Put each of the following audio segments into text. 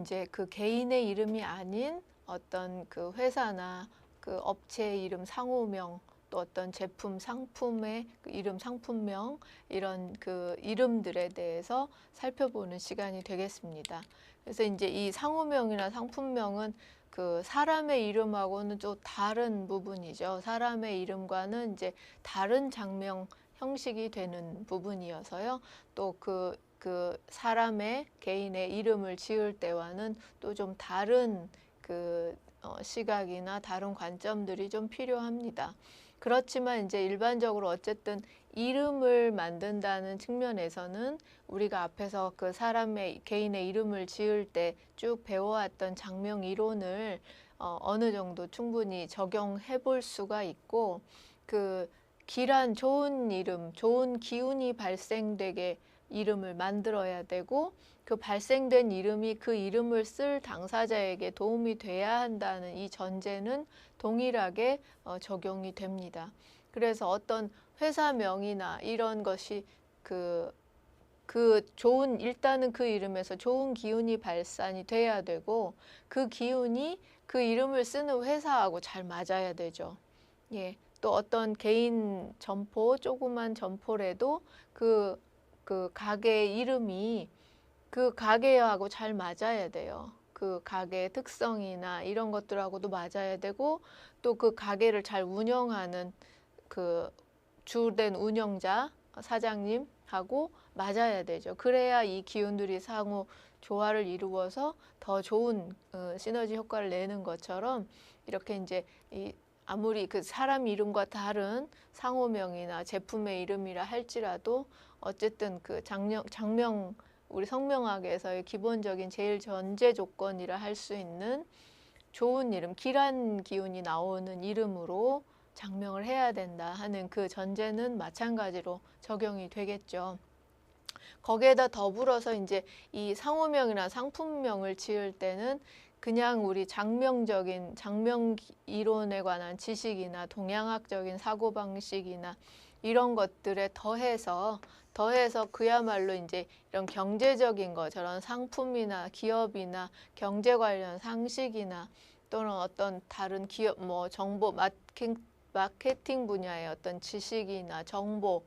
이제 그 개인의 이름이 아닌 어떤 그 회사나 그 업체의 이름 상호명, 또 어떤 제품 상품의 그 이름 상품명, 이런 그 이름들에 대해서 살펴보는 시간이 되겠습니다. 그래서 이제 이 상호명이나 상품명은 그 사람의 이름하고는 좀 다른 부분이죠. 사람의 이름과는 이제 다른 장명 형식이 되는 부분이어서요. 또 그 사람의 개인의 이름을 지을 때와는 또 좀 다른 그 시각이나 다른 관점들이 좀 필요합니다. 그렇지만 이제 일반적으로 어쨌든 이름을 만든다는 측면에서는 우리가 앞에서 그 사람의 개인의 이름을 지을 때 쭉 배워왔던 장명 이론을 어느 정도 충분히 적용해 볼 수가 있고, 그 길한 좋은 이름, 좋은 기운이 발생되게 이름을 만들어야 되고, 그 발생된 이름이 그 이름을 쓸 당사자에게 도움이 돼야 한다는 이 전제는 동일하게 적용이 됩니다. 그래서 어떤 회사명이나 이런 것이 일단은 그 이름에서 좋은 기운이 발산이 돼야 되고, 그 기운이 그 이름을 쓰는 회사하고 잘 맞아야 되죠. 예. 또 어떤 개인 점포, 조그만 점포라도 그 가게의 이름이 그 가게하고 잘 맞아야 돼요. 그 가게의 특성이나 이런 것들하고도 맞아야 되고, 또 그 가게를 잘 운영하는 그 주된 운영자, 사장님하고 맞아야 되죠. 그래야 이 기운들이 상호 조화를 이루어서 더 좋은 시너지 효과를 내는 것처럼, 이렇게 이제 아무리 그 사람 이름과 다른 상호명이나 제품의 이름이라 할지라도 어쨌든 그 장명 우리 성명학에서의 기본적인 제일 전제 조건이라 할 수 있는 좋은 이름, 길한 기운이 나오는 이름으로 장명을 해야 된다 하는 그 전제는 마찬가지로 적용이 되겠죠. 거기에다 더불어서 이제 이 상호명이나 상품명을 지을 때는 그냥 우리 장명 이론에 관한 지식이나 동양학적인 사고방식이나 이런 것들에 더해서 그야말로 이제 이런 경제적인 거, 저런 상품이나 기업이나 경제 관련 상식이나 또는 어떤 다른 기업, 정보, 마케팅 분야의 어떤 지식이나 정보,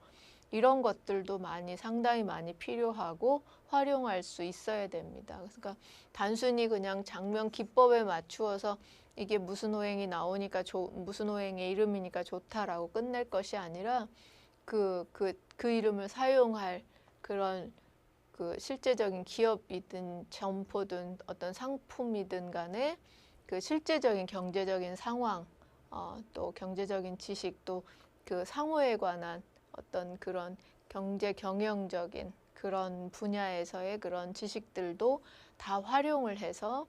이런 것들도 상당히 많이 필요하고 활용할 수 있어야 됩니다. 그러니까 단순히 그냥 장명 기법에 맞추어서 이게 무슨 호행이 나오니까 무슨 호행의 이름이니까 좋다라고 끝낼 것이 아니라 그 이름을 사용할 그런 그 실제적인 기업이든 점포든 어떤 상품이든 간에 그 실제적인 경제적인 상황, 또 경제적인 지식, 또 그 상호에 관한 어떤 그런 경제 경영적인 그런 분야에서의 그런 지식들도 다 활용을 해서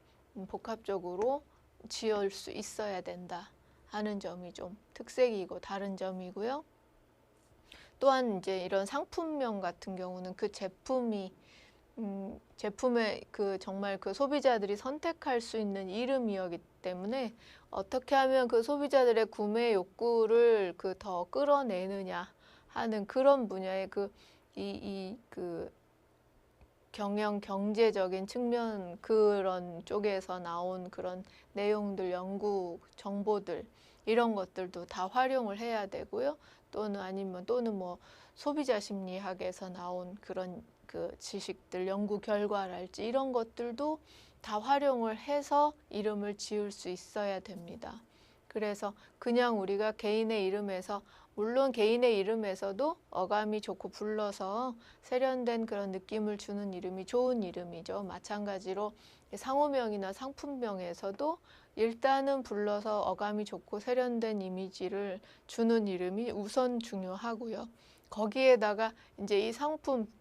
복합적으로 지을 수 있어야 된다 하는 점이 좀 특색이고 다른 점이고요. 또한 이제 이런 상품명 같은 경우는 그 제품의 정말 그 소비자들이 선택할 수 있는 이름이었기 때문에 어떻게 하면 그 소비자들의 구매 욕구를 더 끌어내느냐 하는 그런 분야의 경제적인 측면 그런 쪽에서 나온 그런 내용들, 연구 정보들 이런 것들도 다 활용을 해야 되고요. 또는 소비자 심리학에서 나온 그런 그 지식들, 연구 결과랄지 이런 것들도 다 활용을 해서 이름을 지을 수 있어야 됩니다. 그래서 그냥 우리가 개인의 이름에서, 물론 개인의 이름에서도 어감이 좋고 불러서 세련된 그런 느낌을 주는 이름이 좋은 이름이죠. 마찬가지로 상호명이나 상품명에서도 일단은 불러서 어감이 좋고 세련된 이미지를 주는 이름이 우선 중요하고요. 거기에다가 이제 이 상품,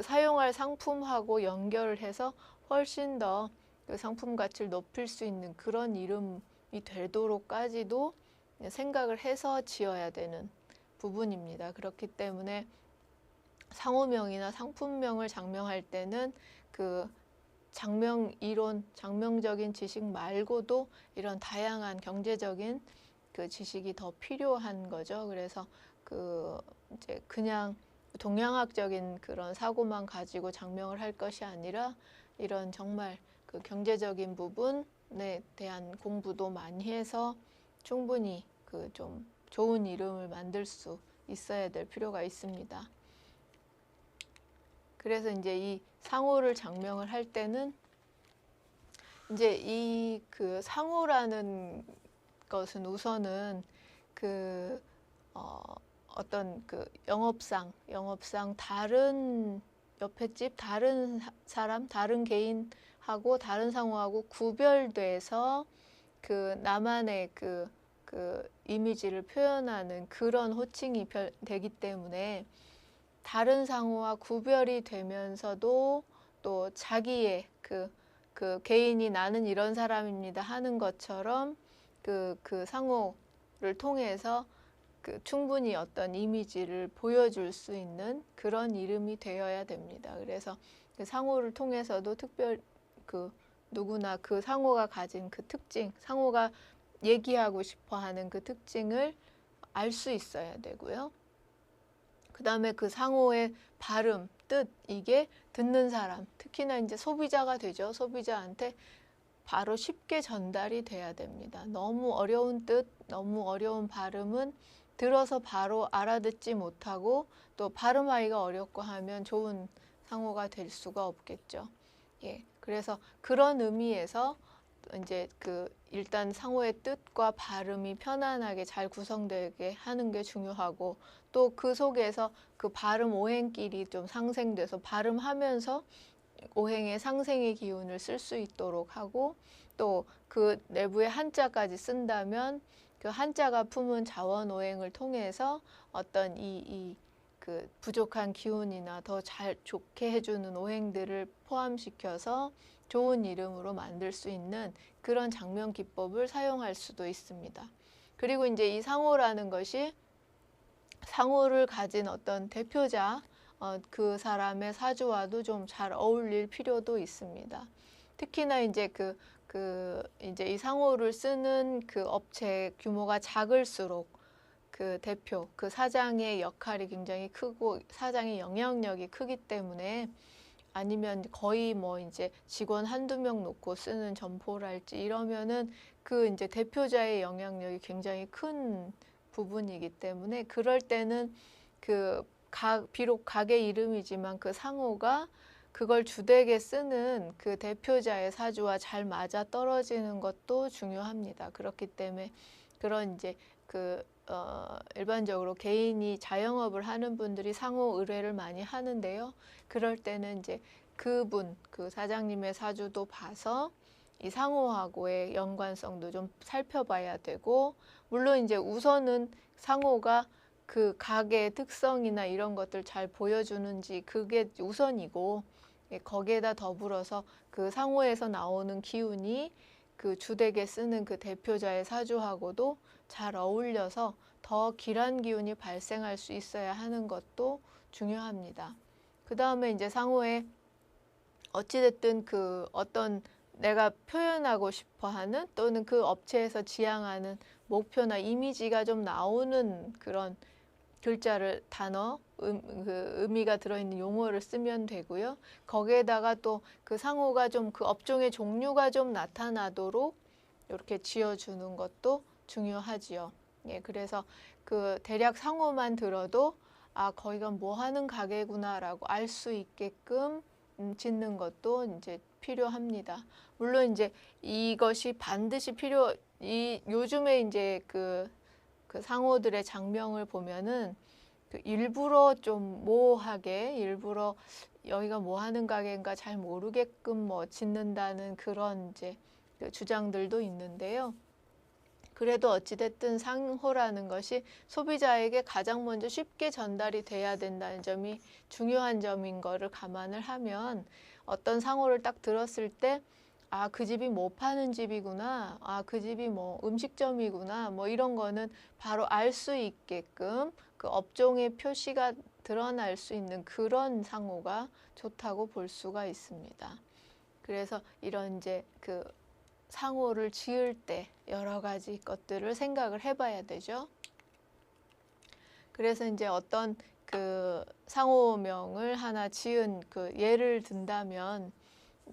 사용할 상품하고 연결을 해서 훨씬 더 그 상품 가치를 높일 수 있는 그런 이름이 되도록까지도 생각을 해서 지어야 되는 부분입니다. 그렇기 때문에 상호명이나 상품명을 장명할 때는 그 장명 이론, 장명적인 지식 말고도 이런 다양한 경제적인 그 지식이 더 필요한 거죠. 그래서 이제 그냥 동양학적인 그런 사고만 가지고 장명을 할 것이 아니라 이런 정말 그 경제적인 부분에 대한 공부도 많이 해서 충분히 그 좀 좋은 이름을 만들 수 있어야 될 필요가 있습니다. 그래서 이제 이 상호를 장명을 할 때는 이제 이 그 상호라는 것은 우선은 그 어떤 그 영업상 다른 옆에 집 다른 사람 다른 개인하고 다른 상호하고 구별돼서 그 나만의 그 이미지를 표현하는 그런 호칭이 되기 때문에 다른 상호와 구별이 되면서도 또 자기의 그 개인이 나는 이런 사람입니다 하는 것처럼 그 상호를 통해서 그 충분히 어떤 이미지를 보여줄 수 있는 그런 이름이 되어야 됩니다. 그래서 그 상호를 통해서도 누구나 그 상호가 가진 그 특징, 상호가 얘기하고 싶어 하는 그 특징을 알 수 있어야 되고요. 그 다음에 그 상호의 발음, 뜻, 이게 듣는 사람, 특히나 이제 소비자가 되죠. 소비자한테 바로 쉽게 전달이 돼야 됩니다. 너무 어려운 뜻, 너무 어려운 발음은 들어서 바로 알아듣지 못하고 또 발음하기가 어렵고 하면 좋은 상호가 될 수가 없겠죠. 예, 그래서 그런 의미에서 이제 일단 상호의 뜻과 발음이 편안하게 잘 구성되게 하는 게 중요하고 또 그 속에서 그 발음 오행끼리 좀 상생돼서 발음하면서 오행의 상생의 기운을 쓸 수 있도록 하고 또 그 내부에 한자까지 쓴다면 그 한자가 품은 자원 오행을 통해서 어떤 그 부족한 기운이나 더 잘 좋게 해주는 오행들을 포함시켜서 좋은 이름으로 만들 수 있는 그런 장명 기법을 사용할 수도 있습니다. 그리고 이제 이 상호라는 것이 상호를 가진 어떤 대표자, 그 사람의 사주와도 좀 잘 어울릴 필요도 있습니다. 특히나 이제 이제 이 상호를 쓰는 그 업체 규모가 작을수록 그 대표, 그 사장의 역할이 굉장히 크고 사장의 영향력이 크기 때문에 아니면 거의 뭐 이제 직원 한두 명 놓고 쓰는 점포랄지 이러면은 그 이제 대표자의 영향력이 굉장히 큰 부분이기 때문에 그럴 때는 비록 가게 이름이지만 그 상호가 그걸 주되게 쓰는 그 대표자의 사주와 잘 맞아 떨어지는 것도 중요합니다. 그렇기 때문에 그런 이제 일반적으로 개인이 자영업을 하는 분들이 상호 의뢰를 많이 하는데요. 그럴 때는 이제 그 사장님의 사주도 봐서 이 상호하고의 연관성도 좀 살펴봐야 되고, 물론 이제 우선은 상호가 그 가게의 특성이나 이런 것들 잘 보여주는지 그게 우선이고, 거기에다 더불어서 그 상호에서 나오는 기운이 그 주되게 쓰는 그 대표자의 사주하고도 잘 어울려서 더 길한 기운이 발생할 수 있어야 하는 것도 중요합니다. 그 다음에 이제 상호에 어찌됐든 그 어떤 내가 표현하고 싶어 하는 또는 그 업체에서 지향하는 목표나 이미지가 좀 나오는 그런 글자를 단어, 의미가 들어있는 용어를 쓰면 되고요. 거기에다가 또 그 상호가 좀 그 업종의 종류가 좀 나타나도록 이렇게 지어주는 것도 중요하지요. 예, 그래서 그 대략 상호만 들어도 아, 거기가 뭐 하는 가게구나라고 알 수 있게끔 짓는 것도 이제 필요합니다. 물론 이제 이것이 반드시 요즘에 이제 그 상호들의 장명을 보면은 일부러 좀 모호하게 일부러 여기가 뭐 하는 가게인가 잘 모르게끔 뭐 짓는다는 그런 이제 주장들도 있는데요. 그래도 어찌됐든 상호라는 것이 소비자에게 가장 먼저 쉽게 전달이 돼야 된다는 점이 중요한 점인 거를 감안을 하면 어떤 상호를 딱 들었을 때 아, 그 집이 뭐 파는 집이구나. 아, 그 집이 뭐 음식점이구나. 뭐 이런 거는 바로 알 수 있게끔 그 업종의 표시가 드러날 수 있는 그런 상호가 좋다고 볼 수가 있습니다. 그래서 이런 이제 상호를 지을 때 여러 가지 것들을 생각을 해봐야 되죠. 그래서 이제 어떤 상호명을 하나 지은 예를 든다면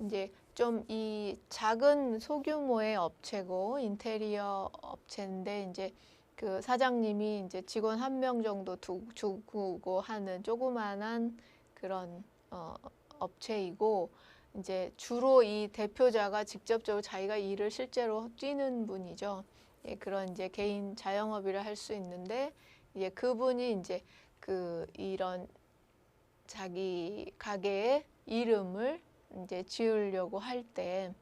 이제 좀 이 작은 소규모의 업체고 인테리어 업체인데 이제 그 사장님이 이제 직원 1명 정도 두고 하는 조그만한 그런 업체이고 이제 주로 이 대표자가 직접적으로 자기가 일을 실제로 뛰는 분이죠. 예, 그런 이제 개인 자영업이라 할 수 있는데 이제 그분이 이제 그 이런 자기 가게의 이름을 이제 지으려고 할 때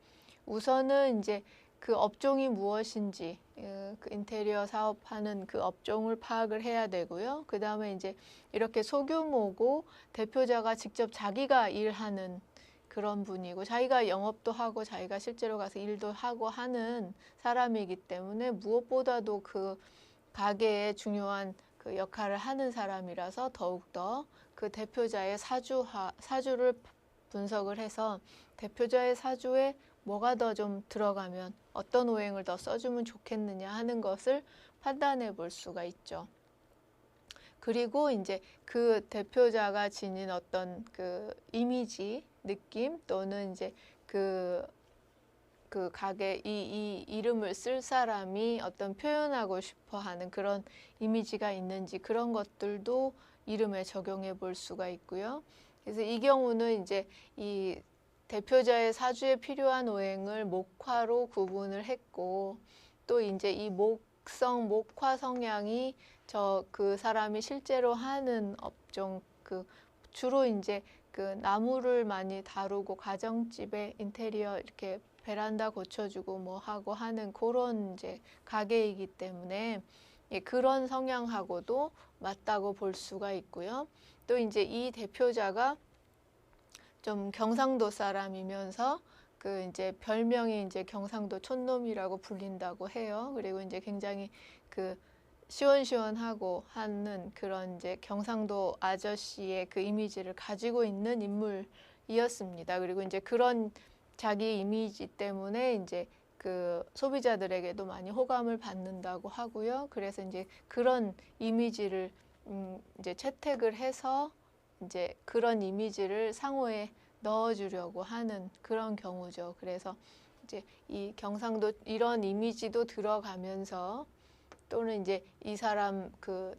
우선은 이제 그 업종이 무엇인지 그 인테리어 사업하는 그 업종을 파악을 해야 되고요. 그 다음에 이제 이렇게 소규모고 대표자가 직접 자기가 일하는 그런 분이고 자기가 영업도 하고 자기가 실제로 가서 일도 하고 하는 사람이기 때문에 무엇보다도 그 가게의 중요한 그 역할을 하는 사람이라서 더욱더 그 대표자의 사주를 분석을 해서 대표자의 사주에 뭐가 더 좀 들어가면 어떤 오행을 더 써주면 좋겠느냐 하는 것을 판단해 볼 수가 있죠. 그리고 이제 그 대표자가 지닌 어떤 그 이미지, 느낌 또는 이제 그 가게 이 이름을 쓸 사람이 어떤 표현하고 싶어 하는 그런 이미지가 있는지 그런 것들도 이름에 적용해 볼 수가 있고요. 그래서 이 경우는 이제 이 대표자의 사주에 필요한 오행을 목화로 구분을 했고 또 이제 이 목화 성향이 그 사람이 실제로 하는 업종 그 주로 이제 그 나무를 많이 다루고 가정집에 인테리어 이렇게 베란다 고쳐주고 뭐 하고 하는 그런 이제 가게이기 때문에 예, 그런 성향하고도 맞다고 볼 수가 있고요. 또 이제 이 대표자가 좀 경상도 사람이면서 그 이제 별명이 이제 경상도 촌놈이라고 불린다고 해요. 그리고 이제 굉장히 그 시원시원하고 하는 그런 이제 경상도 아저씨의 그 이미지를 가지고 있는 인물이었습니다. 그리고 이제 그런 자기 이미지 때문에 이제 그 소비자들에게도 많이 호감을 받는다고 하고요. 그래서 이제 그런 이미지를 이제 채택을 해서 이제 그런 이미지를 상호에 넣어주려고 하는 그런 경우죠. 그래서 이제 이 경상도 이런 이미지도 들어가면서 또는 이제 이 사람 그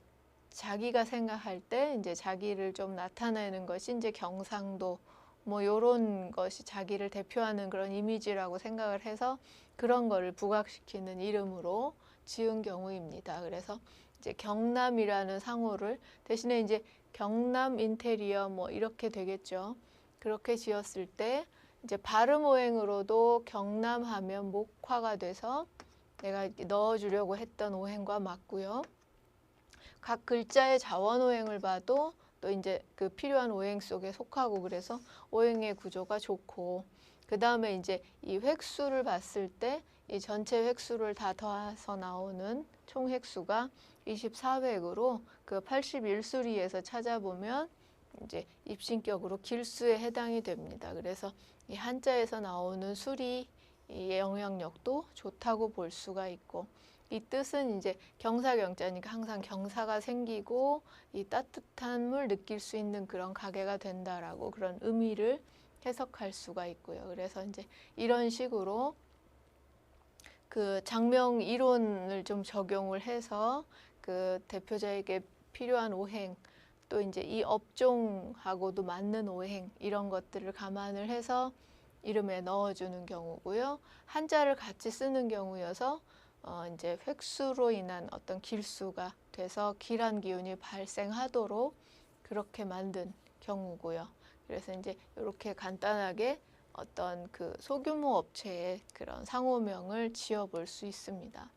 자기가 생각할 때 이제 자기를 좀 나타내는 것이 이제 경상도 뭐 요런 것이 자기를 대표하는 그런 이미지라고 생각을 해서 그런 거를 부각시키는 이름으로 지은 경우입니다. 그래서 이제 경남이라는 상호를 대신에 이제 경남 인테리어 뭐 이렇게 되겠죠. 그렇게 지었을 때 이제 발음 오행으로도 경남하면 목화가 돼서 내가 넣어주려고 했던 오행과 맞고요. 각 글자의 자원 오행을 봐도 또 이제 그 필요한 오행 속에 속하고 그래서 오행의 구조가 좋고 그 다음에 이제 이 획수를 봤을 때 이 전체 획수를 다 더해서 나오는 총 획수가 24획으로 그 81수리에서 찾아보면 이제 입신격으로 길수에 해당이 됩니다. 그래서 이 한자에서 나오는 수리 이 영향력도 좋다고 볼 수가 있고 이 뜻은 이제 경사경자니까 항상 경사가 생기고 이 따뜻함을 느낄 수 있는 그런 가게가 된다라고 그런 의미를 해석할 수가 있고요. 그래서 이제 이런 식으로 그 장명 이론을 좀 적용을 해서 그 대표자에게 필요한 오행 또 이제 이 업종하고도 맞는 오행 이런 것들을 감안을 해서 이름에 넣어주는 경우고요. 한자를 같이 쓰는 경우여서 이제 획수로 인한 어떤 길수가 돼서 길한 기운이 발생하도록 그렇게 만든 경우고요. 그래서 이제 이렇게 간단하게 어떤 그 소규모 업체의 그런 상호명을 지어볼 수 있습니다.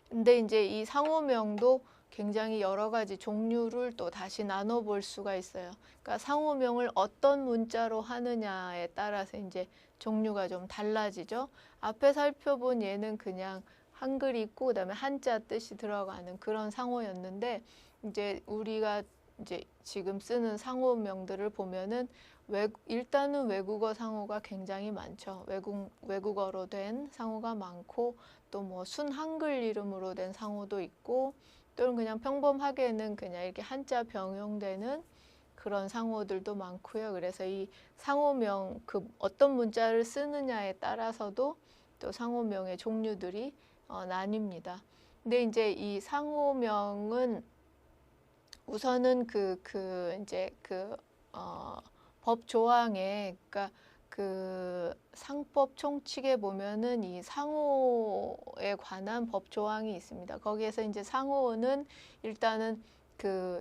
근데 이제 이 상호명도 굉장히 여러 가지 종류를 또 다시 나눠볼 수가 있어요. 그러니까 상호명을 어떤 문자로 하느냐에 따라서 이제 종류가 좀 달라지죠. 앞에 살펴본 얘는 그냥 한글 있고 그다음에 한자 뜻이 들어가는 그런 상호였는데 이제 우리가 이제 지금 쓰는 상호명들을 보면은 일단은 외국어 상호가 굉장히 많죠. 외국어로 된 상호가 많고 또 뭐 순한글 이름으로 된 상호도 있고 또는 그냥 평범하게는 그냥 이렇게 한자 병용되는 그런 상호들도 많고요. 그래서 이 상호명 그 어떤 문자를 쓰느냐에 따라서도 또 상호명의 종류들이 나뉩니다. 근데 이제 이 상호명은 우선은 법 조항에, 그러니까 그 상법 총칙에 보면은 이 상호에 관한 법 조항이 있습니다. 거기에서 이제 상호는 일단은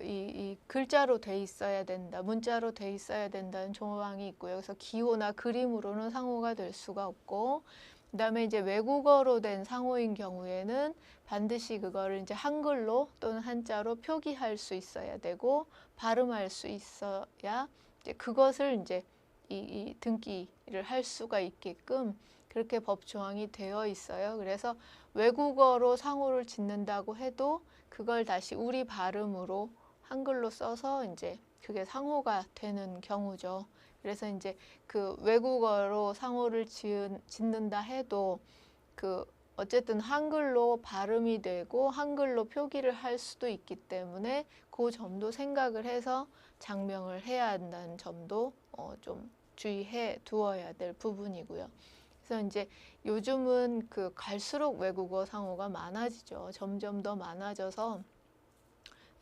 이 글자로 돼 있어야 된다, 문자로 돼 있어야 된다는 조항이 있고요. 그래서 기호나 그림으로는 상호가 될 수가 없고, 그다음에 이제 외국어로 된 상호인 경우에는 반드시 그거를 이제 한글로 또는 한자로 표기할 수 있어야 되고 발음할 수 있어야 이제 그것을 이제 이 등기를 할 수가 있게끔 그렇게 법 조항이 되어 있어요. 그래서 외국어로 상호를 짓는다고 해도 그걸 다시 우리 발음으로 한글로 써서 이제 그게 상호가 되는 경우죠. 그래서 이제 그 외국어로 상호를 짓는다 해도 그 어쨌든 한글로 발음이 되고 한글로 표기를 할 수도 있기 때문에 그 점도 생각을 해서 장명을 해야 한다는 점도 좀 주의해 두어야 될 부분이고요. 그래서 이제 요즘은 그 갈수록 외국어 상호가 많아지죠. 점점 더 많아져서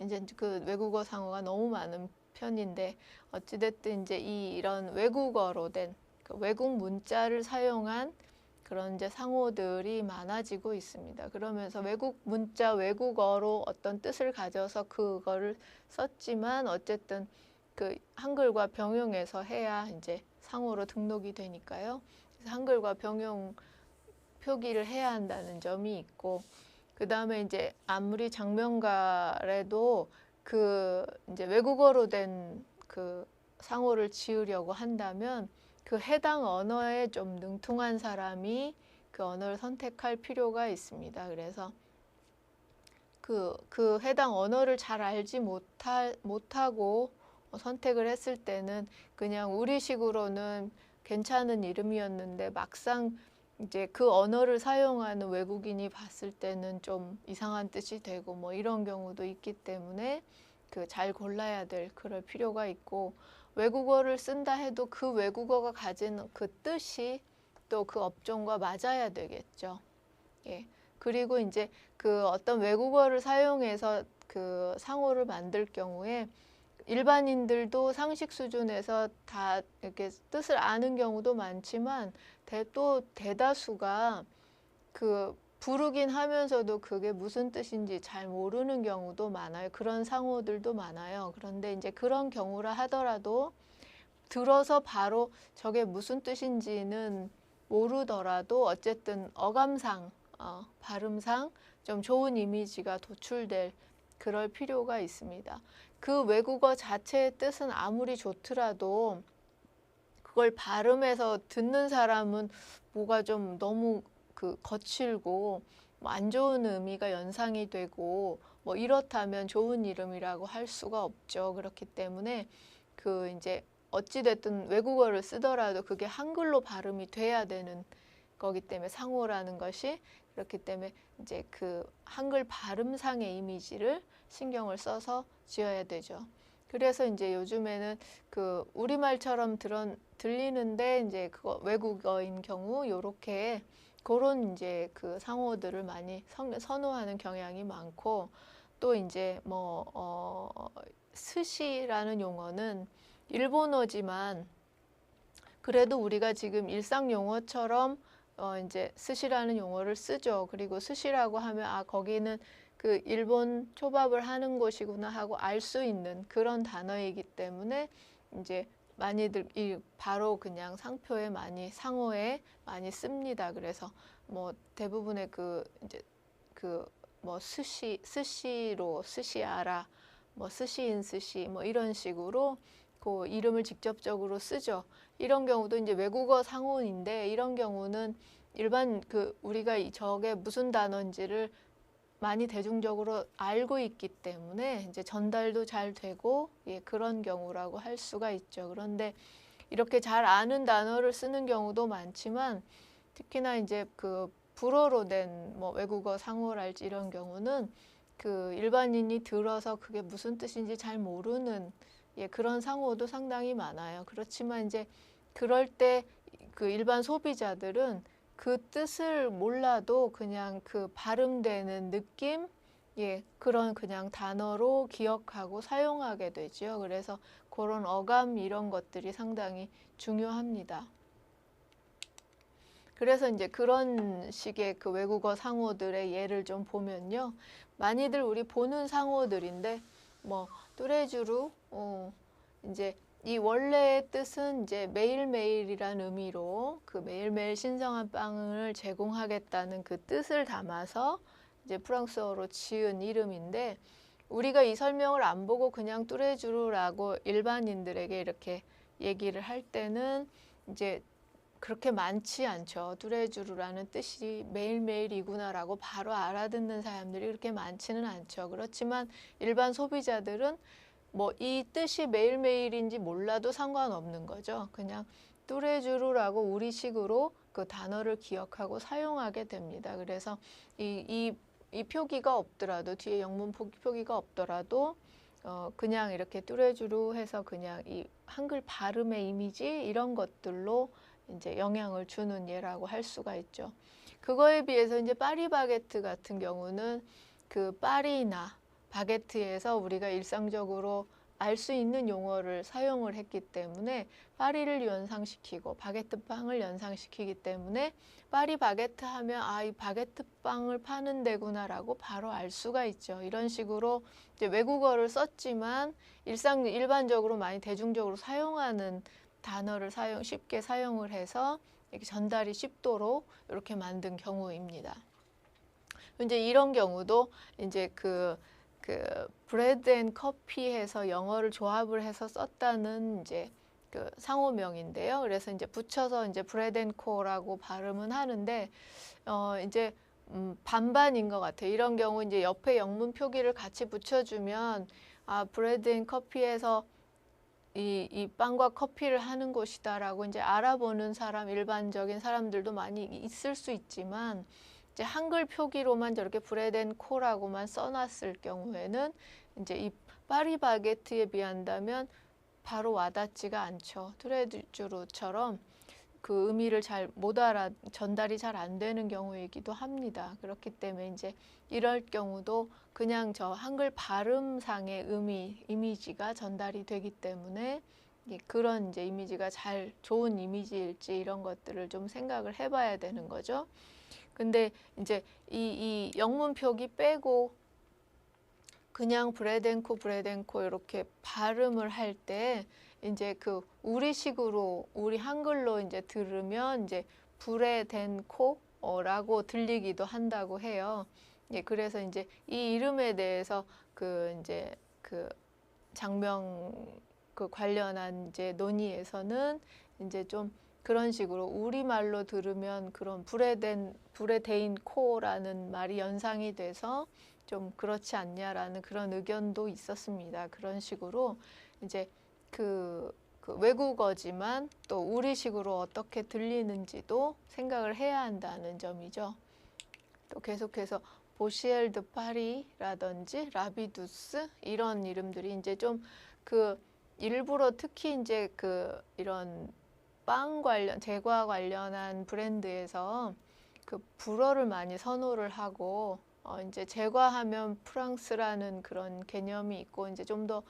이제 그 외국어 상호가 너무 많은 편인데, 어찌됐든 이제 이런 외국어로 된 그 외국 문자를 사용한 그런 이제 상호들이 많아지고 있습니다. 그러면서 외국 문자, 외국어로 어떤 뜻을 가져서 그거를 썼지만 어쨌든 그 한글과 병용해서 해야 이제 상호로 등록이 되니까요. 그래서 한글과 병용 표기를 해야 한다는 점이 있고, 그 다음에 이제 아무리 장명가래도 그 이제 외국어로 된 그 상호를 지으려고 한다면 그 해당 언어에 좀 능통한 사람이 그 언어를 선택할 필요가 있습니다. 그래서 그 해당 언어를 잘 알지 못하고 선택을 했을 때는 그냥 우리식으로는 괜찮은 이름이었는데 막상 이제 그 언어를 사용하는 외국인이 봤을 때는 좀 이상한 뜻이 되고 뭐 이런 경우도 있기 때문에 그 잘 골라야 될 그럴 필요가 있고, 외국어를 쓴다 해도 그 외국어가 가진 그 뜻이 또 그 업종과 맞아야 되겠죠. 예. 그리고 이제 그 어떤 외국어를 사용해서 그 상호를 만들 경우에 일반인들도 상식 수준에서 다 이렇게 뜻을 아는 경우도 많지만 또 대다수가 그 부르긴 하면서도 그게 무슨 뜻인지 잘 모르는 경우도 많아요. 그런 상호들도 많아요. 그런데 이제 그런 경우라 하더라도 들어서 바로 저게 무슨 뜻인지는 모르더라도 어쨌든 어감상, 발음상 좀 좋은 이미지가 도출될 그럴 필요가 있습니다. 그 외국어 자체의 뜻은 아무리 좋더라도 그걸 발음해서 듣는 사람은 뭐가 좀 너무 그 거칠고 뭐 안 좋은 의미가 연상이 되고 뭐 이렇다면 좋은 이름이라고 할 수가 없죠. 그렇기 때문에 그 이제 어찌됐든 외국어를 쓰더라도 그게 한글로 발음이 돼야 되는 거기 때문에 상호라는 것이, 그렇기 때문에 이제 그 한글 발음상의 이미지를 신경을 써서 지어야 되죠. 그래서 이제 요즘에는 그 우리말처럼 들리는데 이제 그거 외국어인 경우 요렇게 그런 이제 그 상호들을 많이 선호하는 경향이 많고, 또 이제 스시라는 용어는 일본어지만 그래도 우리가 지금 일상 용어처럼 이제 스시라는 용어를 쓰죠. 그리고 스시라고 하면 거기는 그 일본 초밥을 하는 곳이구나 하고 알 수 있는 그런 단어이기 때문에 이제 많이들 바로 그냥 상표에 많이 상호에 많이 씁니다. 그래서 뭐 대부분의 그 이제 그 뭐 스시로 스시아라, 뭐 스시인 스시 뭐 이런 식으로 그 이름을 직접적으로 쓰죠. 이런 경우도 이제 외국어 상호인데, 이런 경우는 일반 그 우리가 저게 무슨 단어인지를 많이 대중적으로 알고 있기 때문에 이제 전달도 잘 되고, 예, 그런 경우라고 할 수가 있죠. 그런데 이렇게 잘 아는 단어를 쓰는 경우도 많지만 특히나 이제 그 불어로 된 뭐 외국어 상호랄지 이런 경우는 그 일반인이 들어서 그게 무슨 뜻인지 잘 모르는 예, 그런 상호도 상당히 많아요. 그렇지만 이제 그럴 때 그 일반 소비자들은 그 뜻을 몰라도 그냥 그 발음되는 느낌, 예, 그런 그냥 단어로 기억하고 사용하게 되죠. 그래서 그런 어감 이런 것들이 상당히 중요합니다. 그래서 이제 그런 식의 그 외국어 상호들의 예를 좀 보면요. 많이들 우리 보는 상호들인데, 뭐, 뚜레쥬르, 이제 이 원래의 뜻은 이제 매일매일이란 의미로 그 매일매일 신성한 빵을 제공하겠다는 그 뜻을 담아서 이제 프랑스어로 지은 이름인데, 우리가 이 설명을 안 보고 그냥 뚜레쥬르라고 일반인들에게 이렇게 얘기를 할 때는 이제 그렇게 많지 않죠. 뚜레쥬르라는 뜻이 매일매일이구나라고 바로 알아듣는 사람들이 그렇게 많지는 않죠. 그렇지만 일반 소비자들은 뭐 이 뜻이 매일매일인지 몰라도 상관없는 거죠. 그냥 뚜레쥬르라고 우리식으로 그 단어를 기억하고 사용하게 됩니다. 그래서 이 표기가 없더라도 뒤에 영문 표기가 없더라도 그냥 이렇게 뚜레쥬르 해서 그냥 이 한글 발음의 이미지 이런 것들로 이제 영향을 주는 예라고 할 수가 있죠. 그거에 비해서 이제 파리바게트 같은 경우는 그 파리나 바게트에서 우리가 일상적으로 알 수 있는 용어를 사용을 했기 때문에 파리를 연상시키고 바게트 빵을 연상시키기 때문에 파리 바게트 하면 아, 이 바게트 빵을 파는 데구나라고 바로 알 수가 있죠. 이런 식으로 이제 외국어를 썼지만 일반적으로 많이 대중적으로 사용하는 단어를 쉽게 사용을 해서 이렇게 전달이 쉽도록 이렇게 만든 경우입니다. 이제 이런 경우도 이제 그 브레드 앤 커피해서 영어를 조합을 해서 썼다는 이제 그 상호명인데요. 그래서 이제 붙여서 이제 브레드 앤 코라고 발음은 하는데 이제 반반인 것 같아요. 이런 경우 이제 옆에 영문 표기를 같이 붙여주면 아, 브레드 앤 커피에서 이 빵과 커피를 하는 곳이다라고 이제 알아보는 사람, 일반적인 사람들도 많이 있을 수 있지만 이제 한글 표기로만 저렇게 브레드 앤 코라고만 써놨을 경우에는 이제 이 파리 바게트에 비한다면 바로 와닿지가 않죠. 뚜레쥬르처럼 그 의미를 잘 못 전달이 잘 안 되는 경우이기도 합니다. 그렇기 때문에 이제 이럴 경우도 그냥 저 한글 발음상의 이미지가 전달이 되기 때문에 그런 이제 이미지가 좋은 이미지일지 이런 것들을 좀 생각을 해봐야 되는 거죠. 근데 이제 이 영문 표기 빼고 그냥 브레덴코 이렇게 발음을 할 때 이제 그 우리식으로 우리 한글로 이제 들으면 이제 브레덴코라고 들리기도 한다고 해요. 예, 그래서 이제 이 이름에 대해서 그 이제 그 장명 그 관련한 이제 논의에서는 이제 좀 그런 식으로 우리말로 들으면 그런 브레데인 코라는 말이 연상이 돼서 좀 그렇지 않냐라는 그런 의견도 있었습니다. 그런 식으로 이제 그 외국어지만 또 우리식으로 어떻게 들리는지도 생각을 해야 한다는 점이죠. 또 계속해서 보시엘 드 파리라든지 라비두스 이런 이름들이 이제 좀 그 일부러 특히 이제 그 이런 제과 관련한 브랜드에서 그 불어를 많이 선호를 하고 이제 제과하면 프랑스라는 그런 개념이 있고 이제 좀 더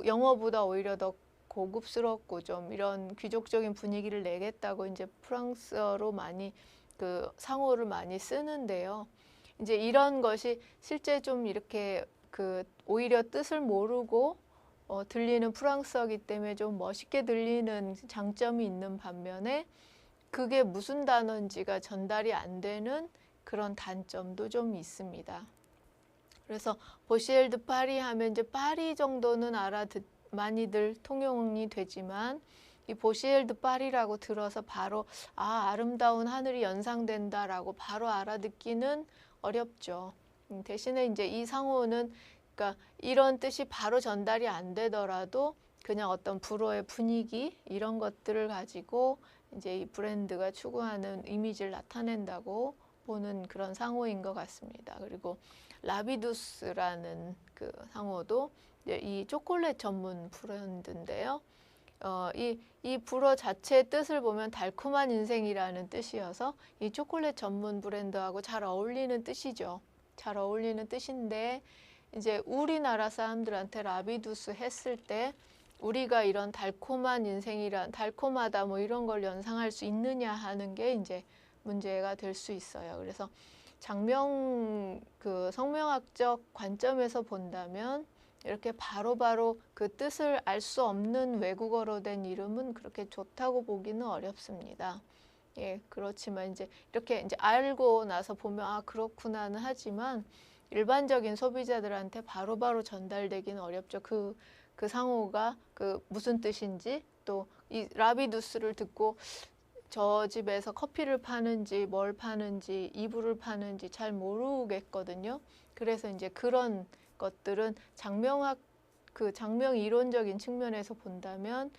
영어보다 오히려 더 고급스럽고 좀 이런 귀족적인 분위기를 내겠다고 이제 프랑스어로 많이 그 상호를 많이 쓰는데요. 이제 이런 것이 실제 좀 이렇게 그 오히려 뜻을 모르고 들리는 프랑스어기 때문에 좀 멋있게 들리는 장점이 있는 반면에 그게 무슨 단어인지가 전달이 안 되는 그런 단점도 좀 있습니다. 그래서 보시엘 드 파리 하면 이제 파리 정도는 많이들 통용이 되지만 이 보시엘 드 파리라고 들어서 바로 아, 아름다운 하늘이 연상된다라고 바로 알아듣기는 어렵죠. 대신에 이제 이 상호는 그러니까 이런 뜻이 바로 전달이 안 되더라도 그냥 어떤 불어의 분위기 이런 것들을 가지고 이제 이 브랜드가 추구하는 이미지를 나타낸다고 보는 그런 상호인 것 같습니다. 그리고 라비두스라는 그 상호도 이제 이 초콜릿 전문 브랜드인데요. 이 불어 자체의 뜻을 보면 달콤한 인생이라는 뜻이어서 이 초콜릿 전문 브랜드하고 잘 어울리는 뜻이죠. 잘 어울리는 뜻인데 이제 우리나라 사람들한테 라비두스 했을 때 우리가 이런 달콤한 인생이란 달콤하다 뭐 이런 걸 연상할 수 있느냐 하는 게 이제 문제가 될 수 있어요. 그래서 장명 그 성명학적 관점에서 본다면 이렇게 바로바로 그 뜻을 알 수 없는 외국어로 된 이름은 그렇게 좋다고 보기는 어렵습니다. 예, 그렇지만 이제 이렇게 이제 알고 나서 보면 아 그렇구나는 하지만 일반적인 소비자들한테 바로바로 전달되기는 어렵죠. 그 상호가 그 무슨 뜻인지 또 이 라비두스를 듣고 저 집에서 커피를 파는지 뭘 파는지 이불을 파는지 잘 모르겠거든요. 그래서 이제 그런 것들은 장명학 그 장명 이론적인 측면에서 본다면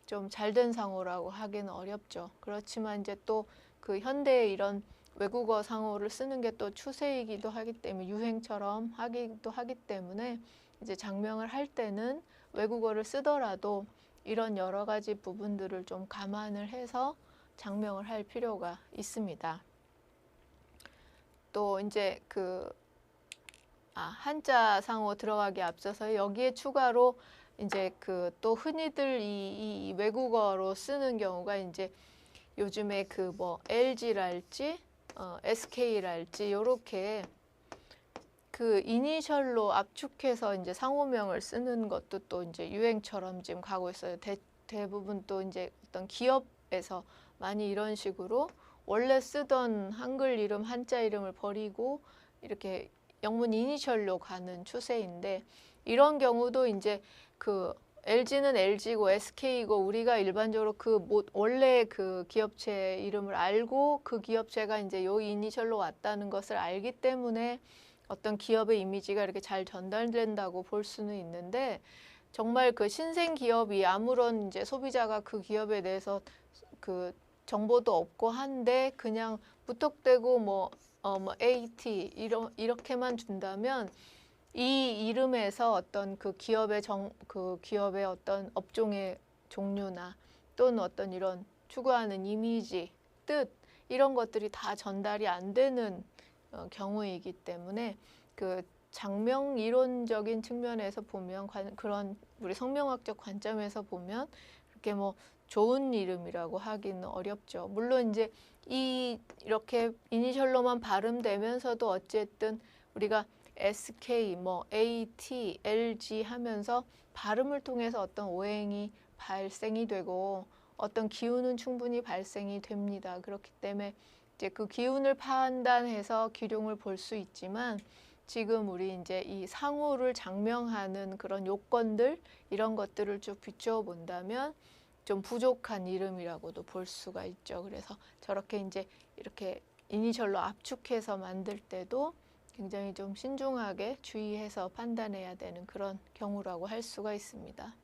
좀 잘된 상호라고 하기는 어렵죠. 그렇지만 이제 또 그 현대의 이런 외국어 상호를 쓰는 게 또 추세이기도 하기 때문에 유행처럼 하기도 하기 때문에 이제 장명을 할 때는 외국어를 쓰더라도 이런 여러 가지 부분들을 좀 감안을 해서 장명을 할 필요가 있습니다. 또 이제 한자 상호 들어가기 앞서서 여기에 추가로 이제 또 흔히들 이 외국어로 쓰는 경우가 이제 요즘에 뭐 LG랄지 SK랄지 요렇게 그 이니셜로 압축해서 이제 상호명을 쓰는 것도 또 이제 유행처럼 지금 가고 있어요. 대부분 또 이제 어떤 기업에서 많이 이런 식으로 원래 쓰던 한글 이름, 한자 이름을 버리고 이렇게 영문 이니셜로 가는 추세인데 이런 경우도 이제 LG는 LG고 SK이고 우리가 일반적으로 원래 그 기업체 이름을 알고 그 기업체가 이제 요 이니셜로 왔다는 것을 알기 때문에 어떤 기업의 이미지가 이렇게 잘 전달된다고 볼 수는 있는데 정말 그 신생 기업이 아무런 이제 소비자가 그 기업에 대해서 그 정보도 없고 한데 그냥 무턱대고 뭐 AT 이렇게만 준다면 이 이름에서 어떤 그 기업의 어떤 업종의 종류나 또는 어떤 이런 추구하는 이미지, 뜻 이런 것들이 다 전달이 안 되는 경우이기 때문에 그 장명 이론적인 측면에서 보면 그런 우리 성명학적 관점에서 보면 이렇게 뭐 좋은 이름이라고 하기는 어렵죠. 물론 이제 이렇게 이니셜로만 발음되면서도 어쨌든 우리가 SK, 뭐 AT, LG 하면서 발음을 통해서 어떤 오행이 발생이 되고 어떤 기운은 충분히 발생이 됩니다. 그렇기 때문에 이제 그 기운을 판단해서 기룡을 볼 수 있지만 지금 우리 이제 이 상호를 장명하는 그런 요건들 이런 것들을 쭉 비추어 본다면 좀 부족한 이름이라고도 볼 수가 있죠. 그래서 저렇게 이제 이렇게 이니셜로 압축해서 만들 때도 굉장히 좀 신중하게 주의해서 판단해야 되는 그런 경우라고 할 수가 있습니다.